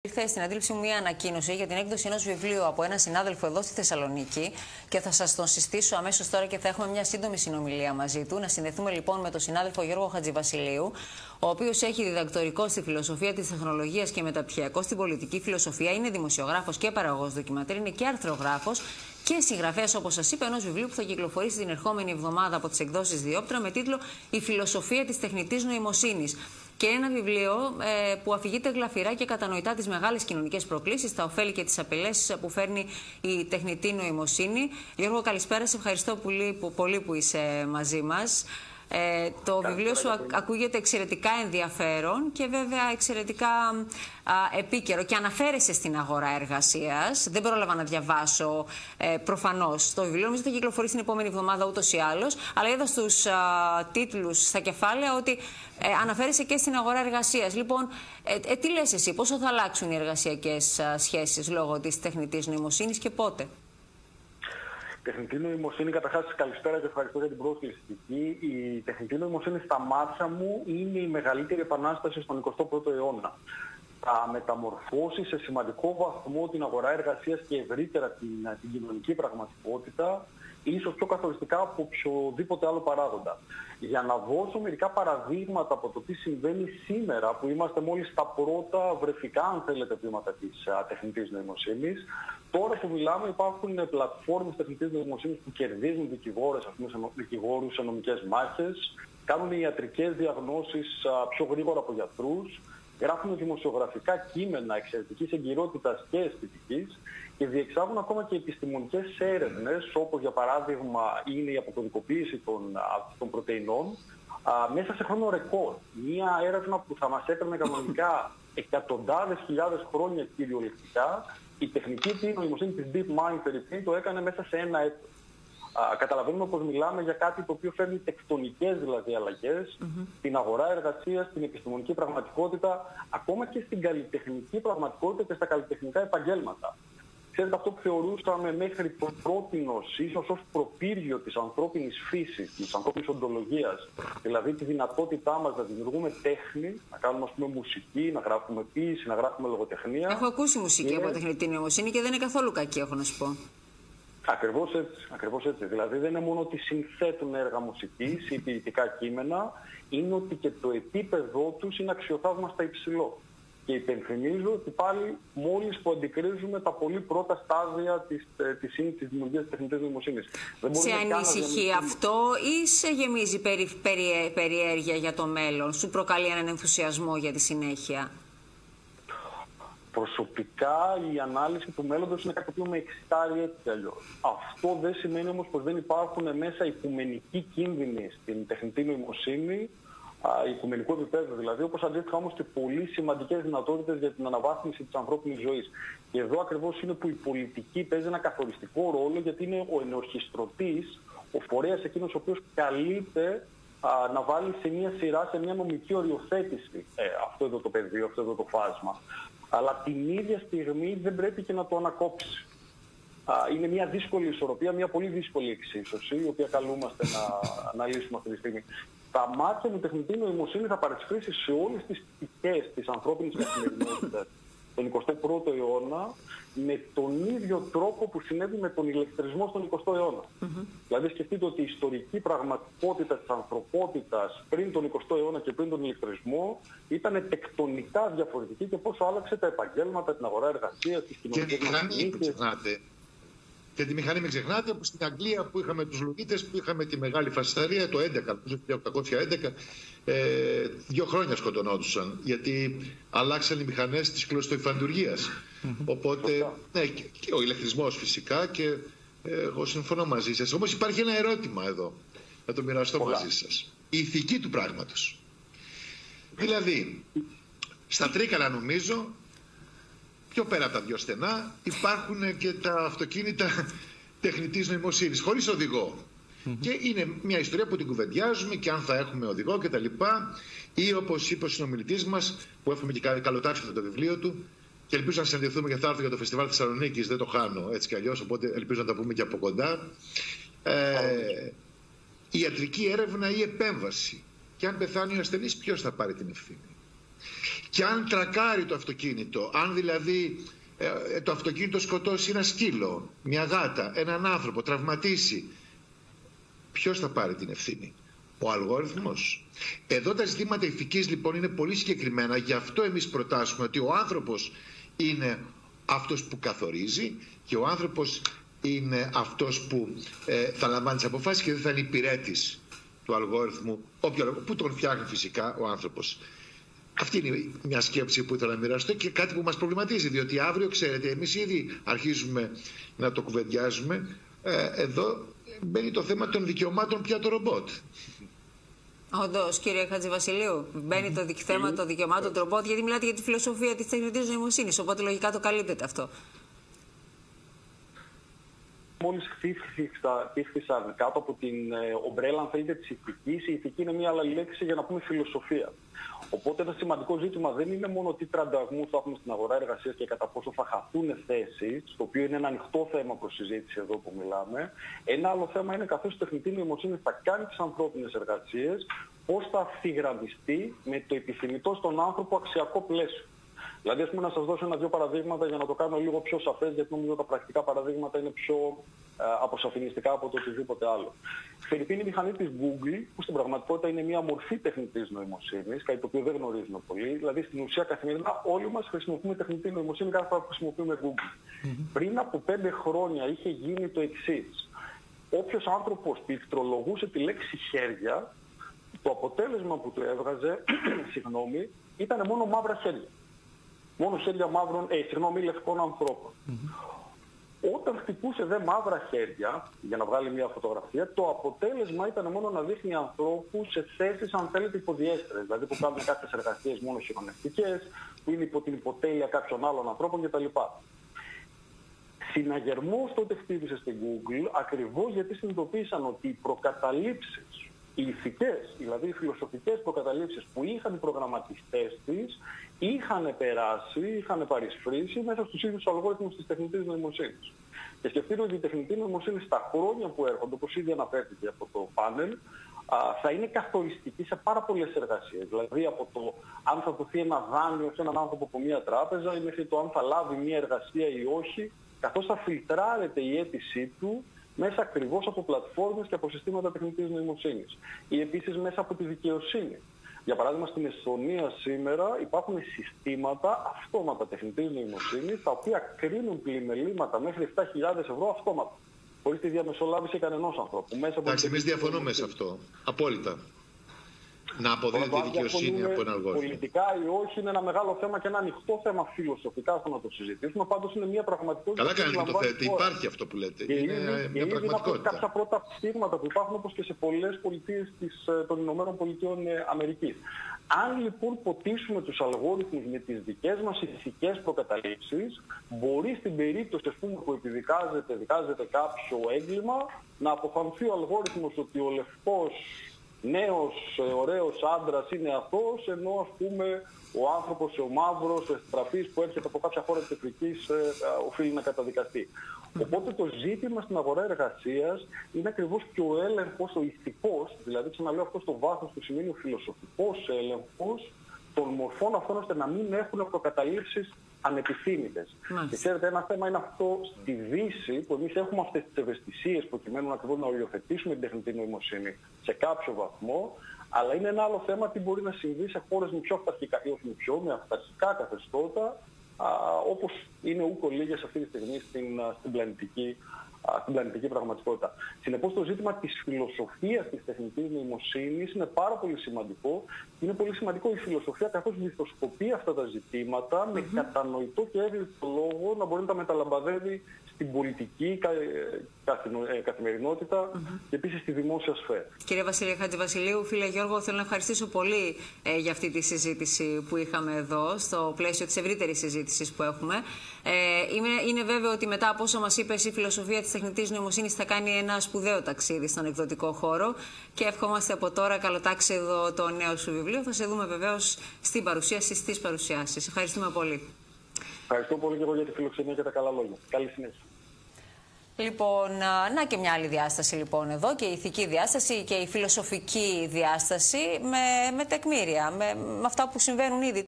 Ήρθε στην αντίληψή μου μια ανακοίνωση για την έκδοση ενός βιβλίου από έναν συνάδελφο εδώ στη Θεσσαλονίκη και θα σας τον συστήσω αμέσως τώρα και θα έχουμε μια σύντομη συνομιλία μαζί του. Να συνδεθούμε λοιπόν με τον συνάδελφο Γιώργο Χατζηβασιλείου, ο οποίος έχει διδακτορικό στη φιλοσοφία της τεχνολογίας και μεταπτυχιακό στην πολιτική φιλοσοφία. Είναι δημοσιογράφος και παραγωγός ντοκιματέρ, είναι και αρθρογράφος και συγγραφέας, όπως σας είπα, ενός βιβλίου που θα κυκλοφορήσει την ερχόμενη εβδομάδα από τις εκδόσεις Διόπτρα με τίτλο «Η φιλοσοφία της τεχνητής νοημοσύνης». Και ένα βιβλίο που αφηγείται γλαφυρά και κατανοητά τις μεγάλες κοινωνικές προκλήσεις, τα ωφέλη και τις απειλές που φέρνει η τεχνητή νοημοσύνη. Γιώργο, καλησπέρα. Σε ευχαριστώ πολύ που είσαι μαζί μας. Το βιβλίο σου ακούγεται εξαιρετικά ενδιαφέρον και βέβαια εξαιρετικά επίκαιρο και αναφέρεσαι στην αγορά εργασίας. Δεν πρόλαβα να διαβάσω προφανώς το βιβλίο, νομίζω θα κυκλοφορήσει την επόμενη εβδομάδα ούτως ή άλλως, αλλά είδα στους τίτλους, στα κεφάλαια, ότι αναφέρεσαι και στην αγορά εργασίας. Λοιπόν, τι λες εσύ, πόσο θα αλλάξουν οι εργασιακές σχέσεις λόγω της τεχνητής νοημοσύνης και πότε? Τεχνητή νοημοσύνη, καταρχάς καλησπέρα και ευχαριστώ για την πρόσκληση. Η τεχνητή νοημοσύνη στα μάτια μου είναι η μεγαλύτερη επανάσταση στον 21ο αιώνα. Θα μεταμορφώσει σε σημαντικό βαθμό την αγορά εργασίας και ευρύτερα την κοινωνική πραγματικότητα, ίσως πιο καθοριστικά από οποιοδήποτε άλλο παράγοντα. Για να δώσω μερικά παραδείγματα από το τι συμβαίνει σήμερα, που είμαστε μόλις στα πρώτα βρεφικά, αν θέλετε, βήματα της τεχνητής νοημοσύνης. Τώρα που μιλάμε, υπάρχουν πλατφόρμες τεχνητής νοημοσύνης που κερδίζουν δικηγόρους σε νομικές μάχες, κάνουν ιατρικές διαγνώσεις πιο γρήγορα από γιατρούς, γράφουν δημοσιογραφικά κείμενα εξαιρετικής εγκυρότητας και αισθητικής και διεξάγουν ακόμα και επιστημονικές έρευνες, όπως για παράδειγμα είναι η αποκωδικοποίηση των πρωτεϊνών, μέσα σε χρόνο ρεκόρ. Μία έρευνα που θα μας έπαιρνε κανονικά εκατοντάδες χιλιάδες χρόνια κυριολεκτικά, η τεχνητή νοημοσύνη της DeepMind το έκανε μέσα σε ένα έτος. Καταλαβαίνουμε πως μιλάμε για κάτι το οποίο φέρνει τεκτονικές δηλαδή αλλαγές στην αγορά εργασίας, στην επιστημονική πραγματικότητα, ακόμα και στην καλλιτεχνική πραγματικότητα και στα καλλιτεχνικά επαγγέλματα. Ξέρετε, αυτό που θεωρούσαμε μέχρι πρότινος, ίσως ως προπύργιο της ανθρώπινης φύσης, της ανθρώπινης οντολογίας, δηλαδή τη δυνατότητά μας να δημιουργούμε τέχνη, να κάνουμε ας πούμε μουσική, να γράφουμε ποίηση, να γράφουμε λογοτεχνία. Έχω ακούσει μουσική από τεχνητή νοημοσύνη και δεν είναι καθόλου κακή, έχω να σου πω. Ακριβώς έτσι, ακριβώς έτσι. Δηλαδή δεν είναι μόνο ότι συνθέτουν έργα μουσικής ή ποιητικά κείμενα, είναι ότι και το επίπεδό τους είναι αξιοθαύμαστα υψηλό. Και υπενθυμίζω ότι πάλι μόλις που αντικρίζουμε τα πολύ πρώτα στάδια της δημιουργίας της τεχνητής νοημοσύνης. Σε ανησυχεί αυτό ή σε γεμίζει περιέργεια για το μέλλον, σου προκαλεί έναν ενθουσιασμό για τη συνέχεια? Προσωπικά η ανάλυση του μέλλοντος είναι κάτι που με εξητάρει έτσι κι αλλιώς. Αυτό δεν σημαίνει όμως πως δεν υπάρχουν μέσα οικουμενικοί κίνδυνοι στην τεχνητή νοημοσύνη, οικουμενικού επίπεδου δηλαδή, όπως αντίστοιχα όμως και πολύ σημαντικές δυνατότητες για την αναβάθμιση της ανθρώπινης ζωής. Και εδώ ακριβώς είναι που η πολιτική παίζει ένα καθοριστικό ρόλο, γιατί είναι ο ενορχιστρωτής, ο φορέας εκείνος ο οποίος καλείται να βάλει σε μια σειρά, σε μια νομική οριοθέτηση αυτό εδώ το πεδίο, αυτό εδώ το φάσμα. Αλλά την ίδια στιγμή δεν πρέπει και να το ανακόψει. Είναι μια δύσκολη ισορροπία, μια πολύ δύσκολη εξίσωση, η οποία καλούμαστε να αναλύσουμε αυτή τη στιγμή. Τα μάτια μου η τεχνητή νοημοσύνη θα παρισφρήσει σε όλες τις πτυχές της ανθρώπινης καθημερινότητας τον 21ο αιώνα με τον ίδιο τρόπο που συνέβη με τον ηλεκτρισμό στον 20ο αιώνα. Δηλαδή σκεφτείτε ότι η ιστορική πραγματικότητα της ανθρωπότητας πριν τον 20ο αιώνα και πριν τον ηλεκτρισμό ήταν τεκτονικά διαφορετική και πόσο άλλαξε τα επαγγέλματα, την αγορά εργασίας, τις κοινωνικές μηχανές. Και τη μηχανή, μην ξεχνάτε, που στην Αγγλία που είχαμε τους Λουγίτες, που είχαμε τη μεγάλη φασισταρία το 1811, 2 χρόνια σκοτωνόντουσαν, γιατί αλλάξαν οι μηχανές της κλωστοϊφαντουργίας. Οπότε, ναι, και ο ηλεκτρισμός φυσικά, και εγώ συμφωνώ μαζί σας. Όμως υπάρχει ένα ερώτημα εδώ, να το μοιραστώ μαζί σας. Η ηθική του πράγματος. Δηλαδή, στα Τρίκαλα νομίζω, πιο πέρα από τα 2 στενά, υπάρχουν και τα αυτοκίνητα τεχνητής νοημοσύνης, χωρίς οδηγό. Και είναι μια ιστορία που την κουβεντιάζουμε και αν θα έχουμε οδηγό κτλ. Ή όπως είπε ο συνομιλητής μας, που έχουμε και καλοτάξιο το βιβλίο του, και ελπίζω να συναντηθούμε και θα έρθω για το Φεστιβάλ Θεσσαλονίκης, δεν το χάνω έτσι κι αλλιώς, οπότε ελπίζω να τα πούμε και από κοντά. Ιατρική έρευνα ή επέμβαση. Και αν πεθάνει ο ασθενής, ποιος θα πάρει την ευθύνη? Και αν τρακάρει το αυτοκίνητο, αν δηλαδή το αυτοκίνητο σκοτώσει ένα σκύλο, μια γάτα, έναν άνθρωπο, τραυματίσει, ποιος θα πάρει την ευθύνη? Ο αλγόριθμος. Εδώ τα ζητήματα ηθικής λοιπόν είναι πολύ συγκεκριμένα, γι' αυτό εμείς προτάσουμε ότι ο άνθρωπος είναι αυτός που καθορίζει και ο άνθρωπος είναι αυτός που θα λαμβάνει τις αποφάσεις και δεν θα είναι υπηρέτης του αλγόριθμου, που τον φτιάχνει φυσικά ο άνθρωπος. Αυτή είναι μια σκέψη που ήθελα να μοιραστώ και κάτι που μας προβληματίζει, διότι αύριο, ξέρετε, εμείς ήδη αρχίζουμε να το κουβεντιάζουμε. Εδώ μπαίνει το θέμα των δικαιωμάτων πια το ρομπότ. Όντως, κύριε Χατζηβασιλείου, μπαίνει το θέμα των δικαιωμάτων του ρομπότ, γιατί μιλάτε για τη φιλοσοφία της τεχνητής νοημοσύνης, οπότε λογικά το καλύπτεται αυτό. Μόλις χτίστησαν κάτω από την ομπρέλα, αν θέλετε, της ηθικής, η ηθική είναι μια άλλη λέξη για να πούμε φιλοσοφία. Οπότε ένα σημαντικό ζήτημα δεν είναι μόνο τι τρανταγμούς θα έχουμε στην αγορά εργασίας και κατά πόσο θα χαθούν θέσεις, το οποίο είναι ένα ανοιχτό θέμα προς συζήτηση εδώ που μιλάμε. Ένα άλλο θέμα είναι καθώς η τεχνητή νοημοσύνη θα κάνει τις ανθρώπινες εργασίες, πώς θα ευθυγραμμιστεί με το επιθυμητό στον άνθρωπο αξιακό πλαίσιο. Δηλαδή, ας πούμε, να σας δώσω ένα-δύο παραδείγματα για να το κάνω λίγο πιο σαφές, γιατί νομίζω τα πρακτικά παραδείγματα είναι πιο αποσαφινιστικά από το οτιδήποτε άλλο. Φερρυπίν η μηχανή της Google, που στην πραγματικότητα είναι μια μορφή τεχνητής νοημοσύνης, κάτι το οποίο δεν γνωρίζουμε πολύ. Δηλαδή, στην ουσία καθημερινά όλοι μας χρησιμοποιούμε τεχνητή νοημοσύνη κάθε φορά που χρησιμοποιούμε Google. Πριν από 5 χρόνια είχε γίνει το εξής. Όποιος άνθρωπος πληκτρολογούσε τη λέξη χέρια, το αποτέλεσμα που του έβγαζε ήταν μόνο μαύρα χέρια. Μόνο χέρια λευκών ανθρώπων. Όταν χτυπούσε δε μαύρα χέρια για να βγάλει μια φωτογραφία, το αποτέλεσμα ήταν μόνο να δείχνει ανθρώπους σε θέσεις, αν θέλετε, υποδιέστερες. Δηλαδή που κάνουν κάποιες εργασίες μόνο χειρονακτικές, που είναι υπό την υποτέλεια κάποιων άλλων ανθρώπων κτλ. Συναγερμός τότε χτύπησε στην Google, ακριβώς γιατί συνειδητοποίησαν ότι οι προκαταλήψεις, οι ηθικές, δηλαδή οι φιλοσοφικές προκαταλήψεις που είχαν οι προγραμματιστές της, είχαν περάσει, είχαν παρισφρήσει μέσα στους ίδιους αλγόριθμους της τεχνητής νοημοσύνης. Και σκεφτείτε ότι η τεχνητή νοημοσύνη στα χρόνια που έρχονται, όπως ήδη αναφέρθηκε από το πάνελ, θα είναι καθοριστική σε πάρα πολλές εργασίες. Δηλαδή από το αν θα δοθεί ένα δάνειο σε έναν άνθρωπο από μια τράπεζα ή μέχρι το αν θα λάβει μια εργασία ή όχι, καθώς θα φιλτράρεται η αίτησή του μέσα ακριβώς από πλατφόρμες και από συστήματα τεχνητής νοημοσύνης. Ή επίσης μέσα από τη δικαιοσύνη. Για παράδειγμα, στην Εσθονία σήμερα υπάρχουν συστήματα αυτόματα τεχνητής νοημοσύνης, τα οποία κρίνουν πλημελήματα μέχρι 7.000 ευρώ αυτόματα. Χωρίς τη διαμεσολάβηση κανενός ανθρώπου. Εντάξει, εμείς διαφωνούμε σε αυτό. Απόλυτα. Να αποδίδεται η δικαιοσύνη από ένα αλγόριθμο. Πολιτικά ή όχι είναι ένα μεγάλο θέμα και ένα ανοιχτό θέμα φιλοσοφικά στο να το συζητήσουμε. Πάντως είναι μια πραγματικότητα. Καλά κάνετε που το θέτε. Υπάρχει αυτό που λέτε. Είναι μια πραγματικότητα. Κάποια πρώτα ψήγματα που υπάρχουν, όπως και σε πολλές πολιτείες των Ηνωμένων Πολιτειών Αμερικής. Αν λοιπόν ποτίσουμε τους αλγόριθμους με τις δικές μας ηθικές προκαταλήψεις, μπορεί στην περίπτωση, ας πούμε, που δικάζεται κάποιο έγκλημα, να αποφανθεί ο αλγόριθμος ότι ο λευκός νέος, ωραίος άντρας είναι αθώος, ενώ ας πούμε ο άνθρωπος, ο μαύρος, ο εστραφής που έρχεται από κάποια χώρα της Αφρικής οφείλει να καταδικαστεί. Οπότε το ζήτημα στην αγορά εργασίας είναι ακριβώς και ο έλεγχος, ο ηθικός, δηλαδή ξαναλέω αυτό στο βάθος του σημαίνει ο φιλοσοφικός έλεγχος των μορφών αυτών, ώστε να μην έχουν προκαταλήψεις ανεπιθύμητες. Και ξέρετε, ένα θέμα είναι αυτό στη Δύση, που εμείς έχουμε αυτές τις ευαισθησίες προκειμένου ακριβώς να οριοθετήσουμε την τεχνητή νοημοσύνη σε κάποιο βαθμό, αλλά είναι ένα άλλο θέμα τι μπορεί να συμβεί σε χώρες με πιο αυταρχικά, ή όχι με αυταρχικά καθεστώτα, όπως είναι ούκο λίγες αυτή τη στιγμή στην πλανητική πραγματικότητα. Συνεπώς το ζήτημα της φιλοσοφίας της τεχνητής νοημοσύνης είναι πάρα πολύ σημαντικό. Είναι πολύ σημαντικό η φιλοσοφία καθώς μυθοσκοπεί αυτά τα ζητήματα με κατανοητό και εύληπτο λόγο να μπορεί να τα μεταλαμπαδεύει στην πολιτική καθημερινότητα και επίσης στη δημόσια σφαίρα. Κύριε Βασίλη Χατζηβασιλείου, φίλε Γιώργο, θέλω να ευχαριστήσω πολύ για αυτή τη συζήτηση που είχαμε εδώ, στο πλαίσιο της ευρύτερης συζήτησης που έχουμε. Είναι βέβαιο ότι μετά από όσο μας είπες, η φιλοσοφία της τεχνητής νοημοσύνης θα κάνει ένα σπουδαίο ταξίδι στον εκδοτικό χώρο και ευχόμαστε από τώρα καλοτάξιδο το νέο σου βιβλίο. Θα σε δούμε βεβαίως στην παρουσίαση, στις παρουσιάσεις. Ευχαριστούμε πολύ. Ευχαριστώ πολύ και εγώ για τη φιλοξενία και τα καλά λόγια. Καλή συνέχεια. Λοιπόν, να και μια άλλη διάσταση λοιπόν εδώ, και η ηθική διάσταση και η φιλοσοφική διάσταση με τεκμήρια, με αυτά που συμβαίνουν ήδη.